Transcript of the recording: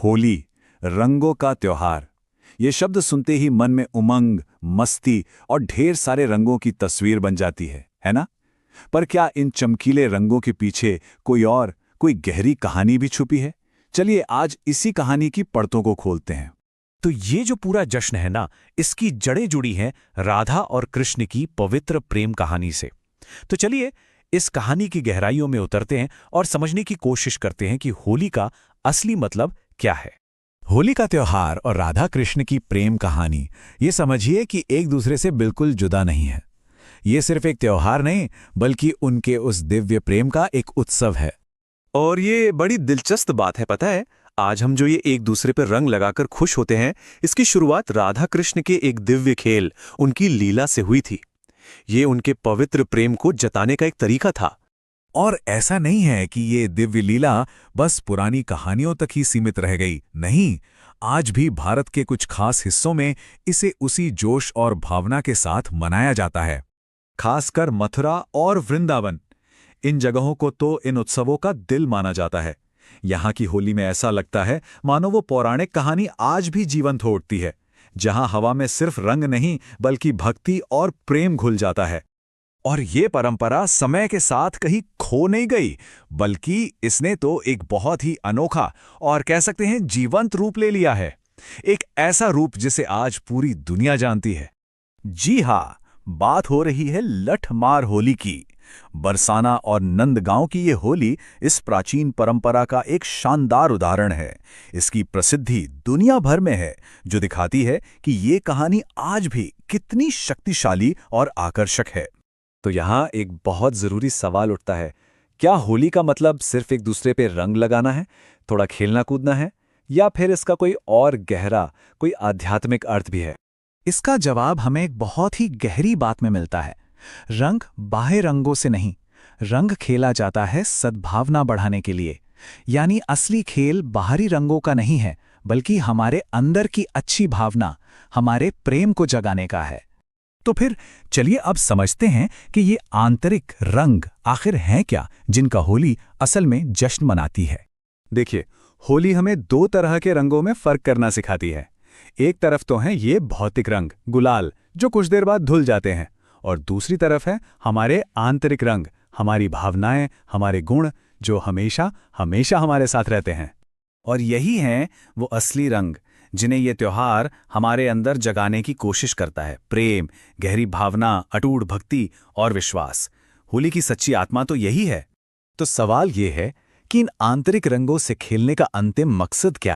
होली, रंगों का त्योहार। ये शब्द सुनते ही मन में उमंग, मस्ती और ढेर सारे रंगों की तस्वीर बन जाती है ना? पर क्या इन चमकीले रंगों के पीछे कोई गहरी कहानी भी छुपी है? चलिए आज इसी कहानी की परतों को खोलते हैं। तो ये जो पूरा जश्न है ना, इसकी जड़ें जुड़ी हैं राधा और कृष्ण की पवित्र प्रेम कहानी से। तो चलिए इस कहानी की गहराइयों में उतरते हैं और समझने की कोशिश करते हैं कि होली का असली मतलब क्या है। होली का त्योहार और राधा कृष्ण की प्रेम कहानी, ये समझिए कि एक दूसरे से बिल्कुल जुदा नहीं है। ये सिर्फ एक त्योहार नहीं, बल्कि उनके उस दिव्य प्रेम का एक उत्सव है। और ये बड़ी दिलचस्प बात है, पता है, आज हम जो ये एक दूसरे पर रंग लगाकर खुश होते हैं, इसकी शुरुआत राधा कृष्ण के एक दिव्य खेल, उनकी लीला से हुई थी। ये उनके पवित्र प्रेम को जताने का एक तरीका था। और ऐसा नहीं है कि ये दिव्य लीला बस पुरानी कहानियों तक ही सीमित रह गई। नहीं, आज भी भारत के कुछ खास हिस्सों में इसे उसी जोश और भावना के साथ मनाया जाता है। खासकर मथुरा और वृंदावन, इन जगहों को तो इन उत्सवों का दिल माना जाता है। यहाँ की होली में ऐसा लगता है मानो वो पौराणिक कहानी आज भी जीवंत हो उठती है, जहाँ हवा में सिर्फ रंग नहीं बल्कि भक्ति और प्रेम घुल जाता है। और ये परंपरा समय के साथ कहीं खो नहीं गई, बल्कि इसने तो एक बहुत ही अनोखा और कह सकते हैं जीवंत रूप ले लिया है। एक ऐसा रूप जिसे आज पूरी दुनिया जानती है। जी हाँ, बात हो रही है लठमार होली की। बरसाना और नंदगांव की ये होली इस प्राचीन परंपरा का एक शानदार उदाहरण है। इसकी प्रसिद्धि दुनिया भर में है, जो दिखाती है कि ये कहानी आज भी कितनी शक्तिशाली और आकर्षक है। तो यहाँ एक बहुत ज़रूरी सवाल उठता है, क्या होली का मतलब सिर्फ एक दूसरे पे रंग लगाना है, थोड़ा खेलना कूदना है, या फिर इसका कोई और गहरा, कोई आध्यात्मिक अर्थ भी है? इसका जवाब हमें एक बहुत ही गहरी बात में मिलता है। रंग बाह्य रंगों से नहीं, रंग खेला जाता है सद्भावना बढ़ाने के लिए। यानी असली खेल बाहरी रंगों का नहीं है, बल्कि हमारे अंदर की अच्छी भावना, हमारे प्रेम को जगाने का है। तो फिर चलिए अब समझते हैं कि ये आंतरिक रंग आखिर हैं क्या, जिनका होली असल में जश्न मनाती है। देखिए, होली हमें दो तरह के रंगों में फर्क करना सिखाती है। एक तरफ तो हैं ये भौतिक रंग, गुलाल, जो कुछ देर बाद धुल जाते हैं, और दूसरी तरफ है हमारे आंतरिक रंग, हमारी भावनाएं, हमारे गुण, जो हमेशा हमेशा हमारे साथ रहते हैं। और यही हैं वो असली रंग, जिन्हें ये त्योहार हमारे अंदर जगाने की कोशिश करता है। प्रेम, गहरी भावना, अटूट भक्ति और विश्वास। होली की सच्ची आत्मा तो यही है। तो सवाल ये है कि इन आंतरिक रंगों से खेलने का अंतिम मकसद क्या